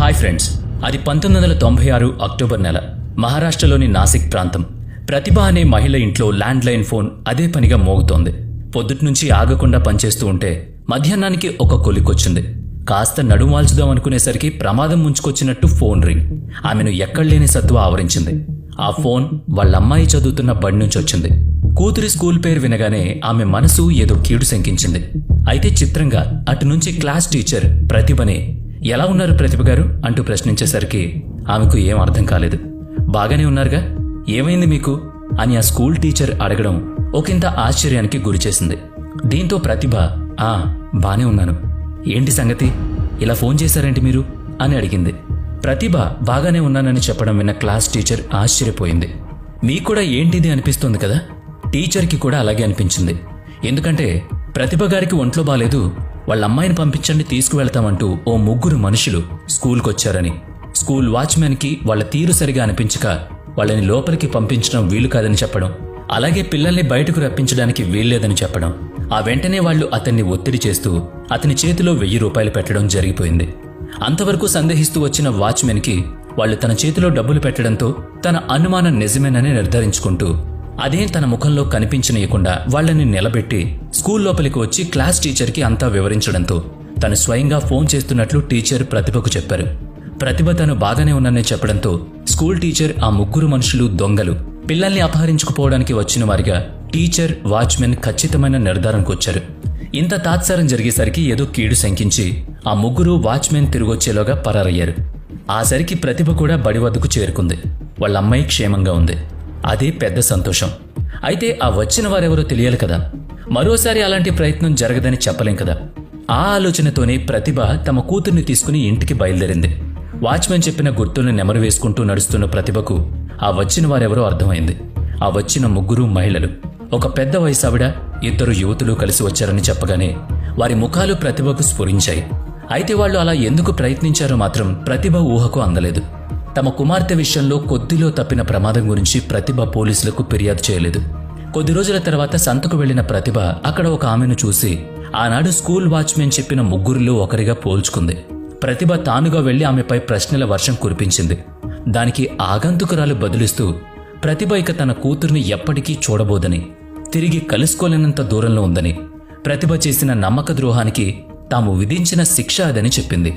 Hi friends, అది 1996 October నెల. మహారాష్ట్రలోని నాసిక్ ప్రాంతం. ప్రతిభ అనే మహిళ ఇంట్లో ల్యాండ్లైన్ ఫోన్ అదే పనిగా మోగుతోంది. పొద్దుట్నుంచి ఆగకుండా పనిచేస్తూ ఉంటే మధ్యాహ్నానికి ఒక కొలికొచ్చింది. కాస్త నడుమాల్చుదాం అనుకునేసరికి ప్రమాదం ముంచుకొచ్చినట్టు ఫోన్ రింగ్. ఆమెను ఎక్కడలేని సత్తువ ఆవరించింది. ఆ ఫోన్ వాళ్ళమ్మాయి చదువుతున్న బడి నుంచి వచ్చింది. కూతురి స్కూల్ పేరు వినగానే ఆమె మనసు ఏదో కీడు శంకించింది. అయితే చిత్రంగా అటు నుంచి క్లాస్ టీచర్ ప్రతిభనే ఎలా ఉన్నారు ప్రతిభ గారు అంటూ ప్రశ్నించేసరికి ఆమెకు ఏం అర్థం కాలేదు. బాగానే ఉన్నారుగా, ఏమైంది మీకు అని ఆ స్కూల్ టీచర్ అడగడం ఒకంత ఆశ్చర్యానికి గురిచేసింది. దీంతో ప్రతిభ బానే ఉన్నాను, ఏంటి సంగతి, ఇలా ఫోన్ చేశారేంటి మీరు అని అడిగింది. ప్రతిభ బాగానే ఉన్నానని చెప్పడం విన్న క్లాస్ టీచర్ ఆశ్చర్యపోయింది. మీకు కూడా ఏంటిది అనిపిస్తోంది కదా. టీచర్కి కూడా అలాగే అనిపించింది. ఎందుకంటే ప్రతిభ గారికి ఒంట్లో బాలేదు, వాళ్ళ అమ్మాయిని పంపించండి తీసుకువెళ్తామంటూ ఓ 3 మనుషులు స్కూల్కొచ్చారని, స్కూల్ వాచ్మెన్కి వాళ్ళ తీరు సరిగా అనిపించక వాళ్ళని లోపలికి పంపించడం వీలు కాదని చెప్పడం, అలాగే పిల్లల్ని బయటకు రప్పించడానికి వీల్లేదని చెప్పడం. ఆ వెంటనే వాళ్లు అతన్ని ఒత్తిడి చేస్తూ అతని చేతిలో 1000 రూపాయలు పెట్టడం జరిగిపోయింది. అంతవరకు సందేహిస్తూ వచ్చిన వాచ్మెన్కి వాళ్లు తన చేతిలో డబ్బులు పెట్టడంతో తన అనుమానం నిజమేనని నిర్ధారించుకుంటూ అదేం తన ముఖంలో కనిపించనీయకుండా వాళ్లని నిలబెట్టి స్కూల్ లోపలికి వచ్చి క్లాస్ టీచర్కి అంతా వివరించడంతో తను స్వయంగా ఫోన్ చేస్తున్నట్లు టీచర్ ప్రతిభకు చెప్పారు. ప్రతిభ తను బాగానే ఉన్నానని చెప్పడంతో స్కూల్ టీచర్ ఆ 3 మనుషులు దొంగలు పిల్లల్ని అపహరించుకుపోవడానికి వచ్చిన వారిగా టీచర్, వాచ్మెన్ ఖచ్చితమైన నిర్ధారణకొచ్చారు. ఇంత తాత్సారం జరిగేసరికి ఏదో కీడు శంకించి ఆ 3 వాచ్మెన్ తిరిగొచ్చేలోగా పరారయ్యారు. ఆ సరికి ప్రతిభ కూడా బడి వద్దకు చేరుకుంది. వాళ్ళ అమ్మాయి క్షేమంగా ఉంది. అదే పెద్ద సంతోషం. అయితే ఆ వచ్చిన వారెవరో తెలియాలి కదా, మరోసారి అలాంటి ప్రయత్నం జరగదని చెప్పలేం కదా. ఆ ఆలోచనతోనే ప్రతిభ తమ కూతుర్ని తీసుకుని ఇంటికి బయలుదేరింది. వాచ్మెన్ చెప్పిన గుర్తుల్ని నెమరు వేసుకుంటూ నడుస్తున్న ప్రతిభకు ఆ వచ్చిన వారెవరో అర్థమైంది. ఆ వచ్చిన 3 మహిళలు, ఒక పెద్ద వయసావిడ, 2 యువతులు కలిసి వచ్చారని చెప్పగానే వారి ముఖాలు ప్రతిభకు స్ఫురించాయి. అయితే వాళ్లు అలా ఎందుకు ప్రయత్నించారో మాత్రం ప్రతిభ ఊహకు అందలేదు. తమ కుమార్తె విషయంలో కొద్దిలో తప్పిన ప్రమాదం గురించి ప్రతిభ పోలీసులకు ఫిర్యాదు చేయలేదు. కొద్ది రోజుల తర్వాత సంతకు వెళ్లిన ప్రతిభ అక్కడ ఒక ఆమెను చూసి ఆనాడు స్కూల్ వాచ్మెన్ చెప్పిన 3లో ఒకరిగా పోల్చుకుంది. ప్రతిభ తానుగా వెళ్లి ఆమెపై ప్రశ్నల వర్షం కురిపించింది. దానికి ఆగంతుకురాలు బదులిస్తూ ప్రతిభ ఇక తన కూతుర్ని ఎప్పటికీ చూడబోదని, తిరిగి కలుసుకోలేనంత దూరంలో ఉందని, ప్రతిభ చేసిన నమ్మక ద్రోహానికి తాము విధించిన శిక్ష అదని చెప్పింది.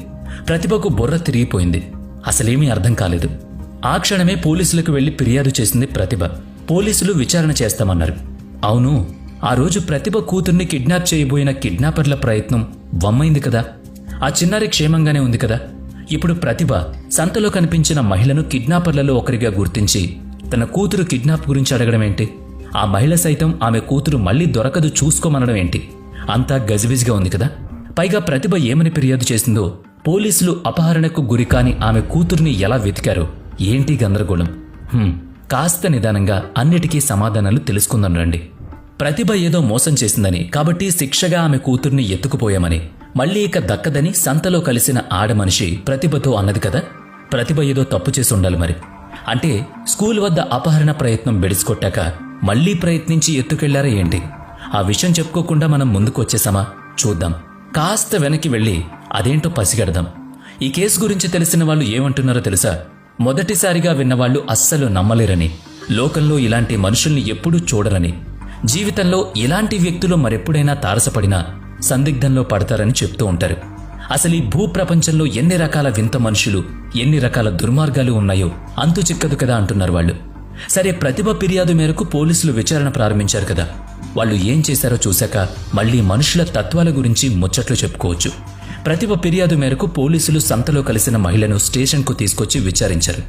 ప్రతిభకు బుర్ర తిరిగిపోయింది. అసలేమీ అర్థం కాలేదు. ఆ క్షణమే పోలీసులకు వెళ్లి ఫిర్యాదు చేసింది ప్రతిభ. పోలీసులు విచారణ చేస్తామన్నారు. అవును, ఆ రోజు ప్రతిభ కూతుర్ని కిడ్నాప్ చేయబోయిన కిడ్నాపర్ల ప్రయత్నం వమ్మైంది కదా, ఆ చిన్నారి క్షేమంగానే ఉంది కదా. ఇప్పుడు ప్రతిభ సంతలో కనిపించిన మహిళను కిడ్నాపర్లలో ఒకరిగా గుర్తించి తన కూతురు కిడ్నాప్ గురించి అడగడం ఏంటి? ఆ మహిళ సైతం ఆమె కూతురు మళ్లీ దొరకదు చూసుకోమనడం ఏంటి? అంతా గజిబిజిగా ఉంది కదా. పైగా ప్రతిభ ఏమని ఫిర్యాదు చేసిందో, పోలీసులు అపహరణకు గురికాని ఆమె కూతుర్ని ఎలా వెతికారో ఏంటి గందరగోళం. కాస్త నిదానంగా అన్నిటికీ సమాధానాలు తెలుసుకుందాం రండి. ప్రతిభ ఏదో మోసం చేసిందని, కాబట్టి శిక్షగా ఆమె కూతుర్ని ఎత్తుకుపోయామని, మళ్లీ ఇక దక్కదని సంతలో కలిసిన ఆడమనిషి ప్రతిభతో అన్నది కదా. ప్రతిభ ఏదో తప్పు చేసి ఉండాలి మరి. అంటే స్కూల్ వద్ద అపహరణ ప్రయత్నం బెడిసికొట్టాక మళ్లీ ప్రయత్నించి ఎత్తుకెళ్లారా ఏంటి? ఆ విషయం చెప్పుకోకుండా మనం ముందుకు వచ్చేసామా? చూద్దాం. కాస్త వెనక్కి వెళ్లి అదేంటో పసిగడదాం. ఈ కేసు గురించి తెలిసిన వాళ్ళు ఏమంటున్నారో తెలుసా? మొదటిసారిగా విన్నవాళ్లు అస్సలు నమ్మలేరని, లోకంలో ఇలాంటి మనుషుల్ని ఎప్పుడూ చూడరని, జీవితంలో ఇలాంటి వ్యక్తులు మరెప్పుడైనా తారసపడినా సందిగ్ధంలో పడతారని చెప్తూ ఉంటారు. అసలు ఈ భూప్రపంచంలో ఎన్ని రకాల వింత మనుషులు, ఎన్ని రకాల దుర్మార్గాలు ఉన్నాయో అంతు చిక్కదు కదా అంటున్నారు వాళ్ళు. సరే, ప్రతిభ ఫిర్యాదు మేరకు పోలీసులు విచారణ ప్రారంభించారు కదా. వాళ్ళు ఏం చేశారో చూశాక మళ్లీ మనుషుల తత్వాల గురించి ముచ్చట్లు చెప్పుకోవచ్చు. ప్రతిభ ఫిర్యాదు మేరకు పోలీసులు సంతలో కలిసిన మహిళను స్టేషన్కు తీసుకొచ్చి విచారించారు.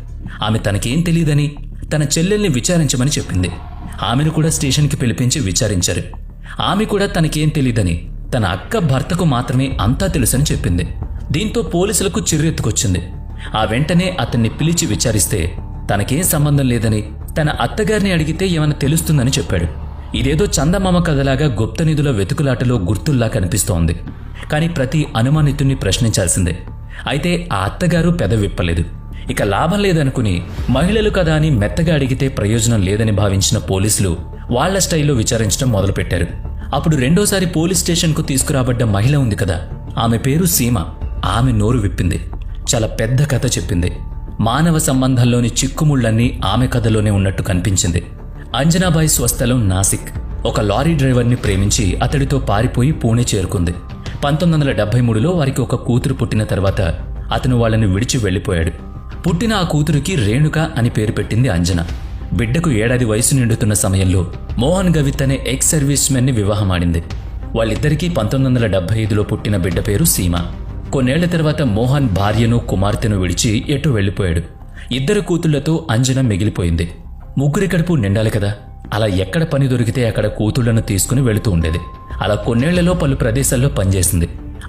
ఆమె తనకేం తెలియదని తన చెల్లెల్ని విచారించమని చెప్పింది. ఆమెను కూడా స్టేషన్కి పిలిపించి విచారించారు. ఆమె కూడా తనకేం తెలియదని, తన అక్క భర్తకు మాత్రమే అంతా తెలుసని చెప్పింది. దీంతో పోలీసులకు చిర్రెత్తుకొచ్చింది. ఆ వెంటనే అతన్ని పిలిచి విచారిస్తే తనకేం సంబంధం లేదని, తన అత్తగారిని అడిగితే ఏమైనా తెలుస్తుందని చెప్పాడు. ఇదేదో చందమామ కథలాగా గుప్త నిధుల వెతుకులాటలో గుర్తుల్లా కనిపిస్తోంది. కానీ ప్రతి అనుమానితుణ్ణి ప్రశ్నించాల్సిందే. అయితే ఆ అత్తగారు పెదవిప్పలేదు. ఇక లాభం లేదనుకుని మహిళలు కదా అని మెత్తగా అడిగితే ప్రయోజనం లేదని భావించిన పోలీసులు వాళ్ల స్టైల్లో విచారించడం మొదలుపెట్టారు. అప్పుడు రెండోసారి పోలీస్ స్టేషన్కు తీసుకురాబడ్డ మహిళ ఉంది కదా, ఆమె పేరు సీమ. ఆమె నోరు విప్పింది. చాలా పెద్ద కథ చెప్పింది. మానవ సంబంధాల్లోని చిక్కుముళ్లన్నీ ఆమె కథలోనే ఉన్నట్టు కనిపించింది. అంజనాబాయి స్వస్థలం నాసిక్. ఒక లారీ డ్రైవర్ని ప్రేమించి అతడితో పారిపోయి పూణే చేరుకుంది. 1973లో వారికి ఒక కూతురు పుట్టిన తర్వాత అతను వాళ్ళని విడిచి వెళ్లిపోయాడు. పుట్టిన ఆ కూతురికి రేణుక అని పేరు పెట్టింది అంజన. బిడ్డకు 7 ఏడాది వయసు నిండుతున్న సమయంలో మోహన్ గవిత్ అనే ఎక్స్ సర్వీస్ మెన్ ని వివాహమాడింది. వాళ్ళిద్దరికీ 1975లో పుట్టిన బిడ్డ పేరు సీమ. కొన్నేళ్ల తర్వాత మోహన్ భార్యను కుమార్తెను విడిచి ఎటూ వెళ్లిపోయాడు. 2 కూతుళ్లతో అంజన మిగిలిపోయింది. ముగ్గురి కడుపు నిండాలి కదా, అలా ఎక్కడ పని దొరికితే అక్కడ కూతుళ్లను తీసుకుని వెళుతూ ఉండేది. అలా కొన్నేళ్లలో పలు ప్రదేశాల్లో పనిచేసింది.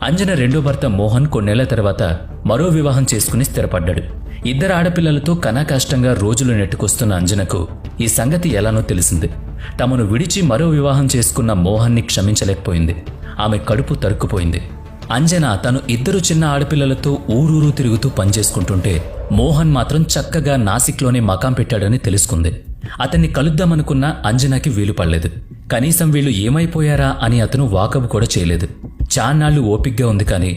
అంజన రెండో భర్త మోహన్ కొన్నేళ్ల తర్వాత మరో వివాహం చేసుకుని స్థిరపడ్డాడు. 2 ఆడపిల్లలతో కనాకష్టంగా రోజులు నెట్టుకొస్తున్న అంజనకు ఈ సంగతి ఎలానో తెలిసింది. తమను విడిచి మరో వివాహం చేసుకున్న మోహన్ని క్షమించలేకపోయింది. ఆమె కడుపు తరుక్కుపోయింది. అంజన తను 2 చిన్న ఆడపిల్లలతో ఊరూరు తిరుగుతూ పనిచేసుకుంటుంటే మోహన్ మాత్రం చక్కగా నాసిక్లోనే మకాం పెట్టాడని తెలుసుకుంది. అతన్ని కలుద్దామనుకున్న అంజనాకి వీలు పడలేదు. కనీసం వీళ్ళు ఏమైపోయారా అని అతను వాకబు కూడా చేయలేదు. చాన్నాళ్లు ఓపిగ్గా ఉంది. కానీ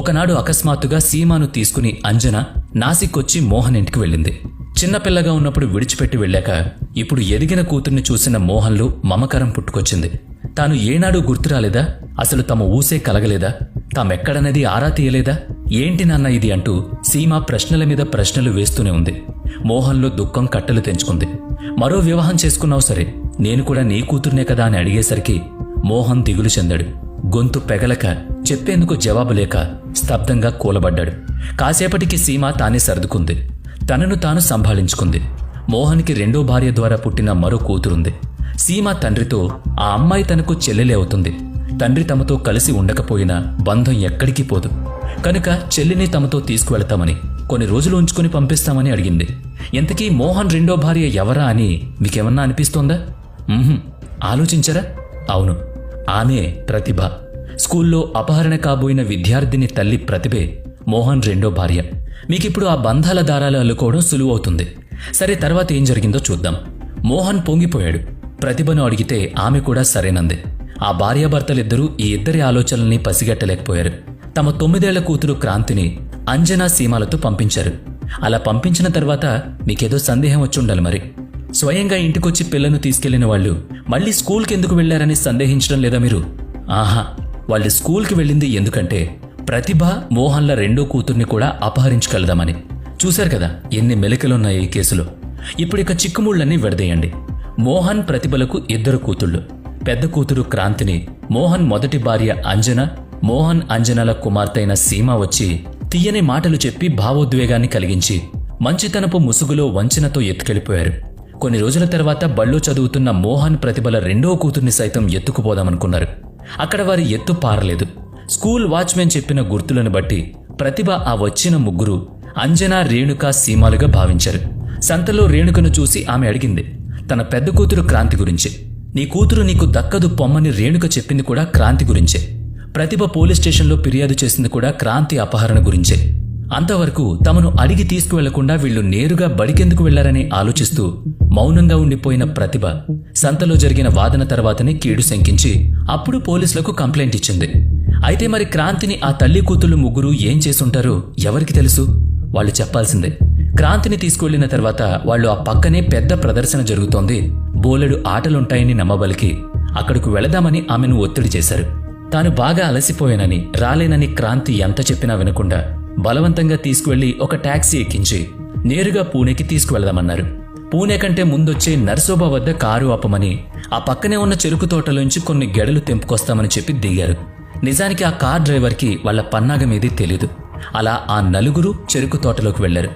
ఒకనాడు అకస్మాత్తుగా సీమాను తీసుకుని అంజన నాసిక్ వచ్చి మోహన్ ఇంటికి వెళ్ళింది. చిన్నపిల్లగా ఉన్నప్పుడు విడిచిపెట్టి వెళ్ళాక ఇప్పుడు ఎదిగిన కూతుర్ని చూసిన మోహన్లో మమకారం పుట్టుకొచ్చింది. తాను ఏనాడు గుర్తురాలేదా? అసలు తమ ఊసే కలగలేదా? తామెక్కడన్నది ఆరా తీయలేదా? ఏంటి నాన్న ఇది అంటూ సీమ ప్రశ్నల మీద ప్రశ్నలు వేస్తూనే ఉంది. మోహన్లో దుఃఖం కట్టలు తెంచుకుంది. మరో వివాహం చేసుకున్నావు సరే, నేను కూడా నీ కూతుర్నే కదా అని అడిగేసరికి మోహన్ దిగులు చెందాడు. గొంతు పెగలక చెప్పేందుకు జవాబు లేక స్తబ్దంగా కూలబడ్డాడు. కాసేపటికి సీమ తానే సర్దుకుంది. తనను తాను సంభాళించుకుంది. మోహన్కి రెండో భార్య ద్వారా పుట్టిన మరో కూతురుంది. సీమ తండ్రితో ఆ అమ్మాయి తనకు చెల్లెలే అవుతుంది. తండ్రి తమతో కలిసి ఉండకపోయినా బంధం ఎక్కడికి పోదు కనుక చెల్లిని తమతో తీసుకువెళతామని, కొన్ని రోజులు ఉంచుకుని పంపిస్తామని అడిగింది. ఇంతకీ మోహన్ రెండో భార్య ఎవరా అని మీకేమన్నా అనిపిస్తోందా? ఆలోచించరా? అవును, ఆమె ప్రతిభ. స్కూల్లో అపహరణ కాబోయిన విద్యార్థిని తల్లి ప్రతిభే మోహన్ రెండో భార్య. మీకిప్పుడు ఆ బంధాల దారాలు అల్లుకోవడం సులువవుతుంది. సరే, తర్వాత ఏం జరిగిందో చూద్దాం. మోహన్ పొంగిపోయాడు. ప్రతిభను అడిగితే ఆమె కూడా సరేనంది. ఆ భార్యాభర్తలిద్దరూ ఈ 2 ఆలోచనల్ని పసిగట్టలేకపోయారు. తమ 9 ఏళ్ల కూతురు క్రాంతిని అంజనా సీమాలతో పంపించారు. అలా పంపించిన తర్వాత మీకేదో సందేహం వచ్చుండాలి మరి. స్వయంగా ఇంటికొచ్చి పిల్లను తీసుకెళ్లిన వాళ్ళు మళ్ళీ స్కూల్కి ఎందుకు వెళ్లారని సందేహించడం లేదా మీరు? ఆహా, వాళ్ళు స్కూల్కి వెళ్ళింది ఎందుకంటే ప్రతిభ మోహన్ల రెండో కూతుర్ని కూడా అపహరించగలదామని. చూశారు కదా ఎన్ని మెలికలున్నాయి ఈ కేసులో. ఇప్పుడిక చిక్కుముళ్లన్నీ విడదీయండి. మోహన్ ప్రతిభలకు 2 కూతుళ్లు. పెద్ద కూతురు క్రాంతిని మోహన్ మొదటి భార్య అంజన, మోహన్ అంజనల కుమార్తెైన సీమ వచ్చి తీయని మాటలు చెప్పి భావోద్వేగాన్ని కలిగించి మంచితనపు ముసుగులో వంచనతో ఎత్తుకెళ్లిపోయారు. కొన్ని రోజుల తర్వాత బళ్ళో చదువుతున్న మోహన్ ప్రతిభల రెండో కూతుర్ని సైతం ఎత్తుకుపోదామనుకున్నారు. అక్కడ వారి ఎత్తు పారలేదు. స్కూల్ వాచ్మెన్ చెప్పిన గుర్తులను బట్టి ప్రతిభ ఆ వచ్చిన ముగ్గురు అంజన, రేణుక, సీమాలుగా భావించారు. సంతలో రేణుకను చూసి ఆమె అడిగింది తన పెద్ద కూతురు క్రాంతి గురించి. నీ కూతురు నీకు దక్కదు పొమ్మని రేణుక చెప్పింది కూడా క్రాంతి గురించే. ప్రతిభ పోలీస్ స్టేషన్లో ఫిర్యాదు చేసింది కూడా క్రాంతి అపహరణ గురించే. అంతవరకు తమను అడిగి తీసుకువెళ్లకుండా వీళ్లు నేరుగా బడికెందుకు వెళ్లారని ఆలోచిస్తూ మౌనంగా ఉండిపోయిన ప్రతిభ సంతలో జరిగిన వాదన తర్వాతనే కీడు శంకించి అప్పుడు పోలీసులకు కంప్లైంట్ ఇచ్చింది. అయితే మరి క్రాంతిని ఆ తల్లి కూతుళ్లు ముగ్గురు ఏం చేసుంటారో ఎవరికి తెలుసు? వాళ్ళు చెప్పాల్సిందే. క్రాంతిని తీసుకువెళ్లిన తర్వాత వాళ్ళు ఆ పక్కనే పెద్ద ప్రదర్శన జరుగుతోంది, బోలెడు ఆటలుంటాయని నమ్మబలికి అక్కడకు వెళదామని ఆమెను ఒత్తిడి చేశారు. తాను బాగా అలసిపోయానని, రాలేనని క్రాంతి ఎంత చెప్పినా వినకుండా బలవంతంగా తీసుకువెళ్లి ఒక టాక్సీ ఎక్కించి నేరుగా పూణేకి తీసుకువెళదామన్నారు. పూణే కంటే ముందొచ్చే నర్సోబా వద్ద కారు ఆపమని, ఆ పక్కనే ఉన్న చెరుకు తోటలోంచి కొన్ని గెడలు తెంపుకొస్తామని చెప్పి దిగారు. నిజానికి ఆ కార్ డ్రైవర్కి వాళ్ల పన్నాగమేదీ తెలీదు. అలా ఆ నలుగురు చెరుకు తోటలోకి వెళ్లారు.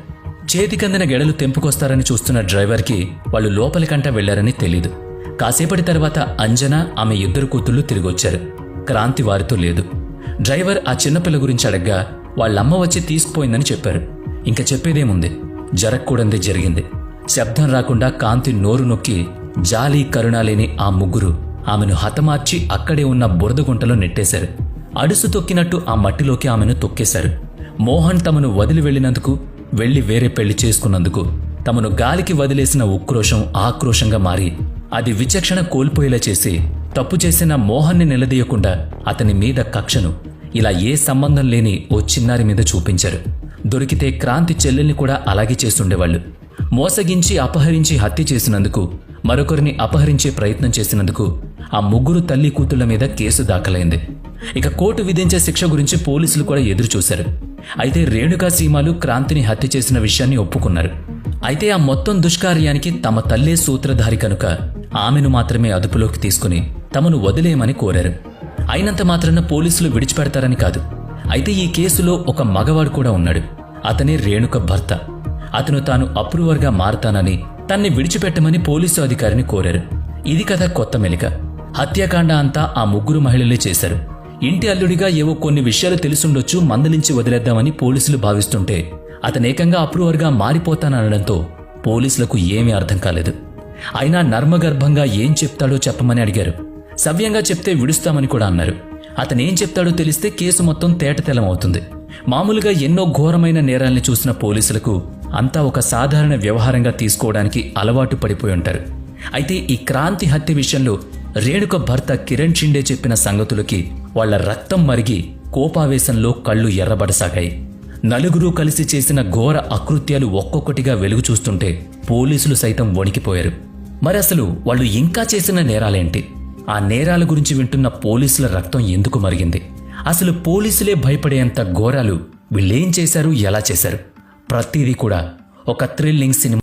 చేతికందిన గెడలు తెంపుకొస్తారని చూస్తున్న డ్రైవర్కి వాళ్ళు లోపలికంటా వెళ్లారని తెలీదు. కాసేపటి తర్వాత అంజన, ఆమె 2 కూతుళ్లు తిరిగొచ్చారు. క్రాంతి వారితో లేదు. డ్రైవర్ ఆ చిన్నపిల్ల గురించి అడగ్గా వాళ్ళమ్మ వచ్చి తీసుకుపోయిందని చెప్పారు. ఇంకా చెప్పేదేముంది, జరగకూడందే జరిగింది. శబ్దం రాకుండా కాంతి నోరు నొక్కి జాలి కరుణ లేని ఆ ముగ్గురు ఆమెను హతమార్చి అక్కడే ఉన్న బురదగుంటలో నెట్టేశారు. అడుసు తొక్కినట్టు ఆ మట్టిలోకి ఆమెను తొక్కేశారు. మోహన్ తమను వదిలి వెళ్లినందుకు, వెళ్లి వేరే పెళ్లి చేసుకున్నందుకు తమను గాలికి వదిలేసిన ఉక్రోషం ఆక్రోషంగా మారి అది విచక్షణ కోల్పోయేలా చేసి తప్పు చేసిన మోహన్ని నిలదీయకుండా అతని మీద కక్షను ఇలా ఏ సంబంధం లేని ఓ చిన్నారి మీద చూపించారు. దొరికితే క్రాంతి చెల్లెల్ని కూడా అలాగే చేస్తుండేవాళ్లు. మోసగించి అపహరించి హత్య చేసినందుకు, మరొకరిని అపహరించే ప్రయత్నం చేసినందుకు ఆ ముగ్గురు తల్లి కూతుళ్ల మీద కేసు దాఖలైంది. ఇక కోర్టు విధించే శిక్ష గురించి పోలీసులు కూడా ఎదురుచూశారు. అయితే రేణుకా సీమాలు క్రాంతిని హత్య చేసిన విషయాన్ని ఒప్పుకున్నారు. అయితే ఆ మొత్తం దుష్కార్యానికి తమ తల్లే సూత్రధారి కనుక ఆమెను మాత్రమే అదుపులోకి తీసుకుని తమను వదిలేయమని కోరారు. అయినంత మాత్రాన పోలీసులు విడిచిపెడతారని కాదు. అయితే ఈ కేసులో ఒక మగవాడు కూడా ఉన్నాడు. అతనే రేణుక భర్త. అతను తాను అప్రూవర్గా మారతానని తన్ని విడిచిపెట్టమని పోలీసు అధికారిని కోరారు. ఇది కథ కొత్త మెలిక. హత్యాకాండ అంతా ఆ ముగ్గురు మహిళలే చేశారు. ఇంటి అల్లుడిగా ఏవో కొన్ని విషయాలు తెలుసుండొచ్చు, మందలించి వదిలేద్దామని పోలీసులు భావిస్తుంటే అతనేకంగా అప్రూవర్గా మారిపోతాననడంతో పోలీసులకు ఏమీ అర్థం కాలేదు. అయినా నర్మగర్భంగా ఏం చెప్తాడో చెప్పమని అడిగారు. సవ్యంగా చెప్తే విడుస్తామని కూడా అన్నారు. అతనేం చెప్తాడో తెలిస్తే కేసు మొత్తం తేటతెల్లమవుతుంది. మామూలుగా ఎన్నో ఘోరమైన నేరాల్ని చూసిన పోలీసులకు అంతా ఒక సాధారణ వ్యవహారంగా తీసుకోవడానికి అలవాటు పడిపోయి ఉంటారు. అయితే ఈ క్రాంతి హత్య విషయంలో రేణుక భర్త కిరణ్ షిండే చెప్పిన సంగతులకి వాళ్ల రక్తం మరిగి కోపావేశంలో కళ్ళు ఎర్రబడసాగాయి. నలుగురు కలిసి చేసిన ఘోర అకృత్యాలు ఒక్కొక్కటిగా వెలుగు చూస్తుంటే పోలీసులు సైతం వణికిపోయారు. మరి అసలు వాళ్ళు ఇంకా చేసిన నేరాలేంటి? ఆ నేరాల గురించి వింటున్న పోలీసుల రక్తం ఎందుకు మరిగింది? అసలు పోలీసులే భయపడేంత ఘోరాలు వీళ్ళేం చేశారు, ఎలా చేశారు? ప్రతిదీ కూడా ఒక థ్రిల్లింగ్ సినిమా.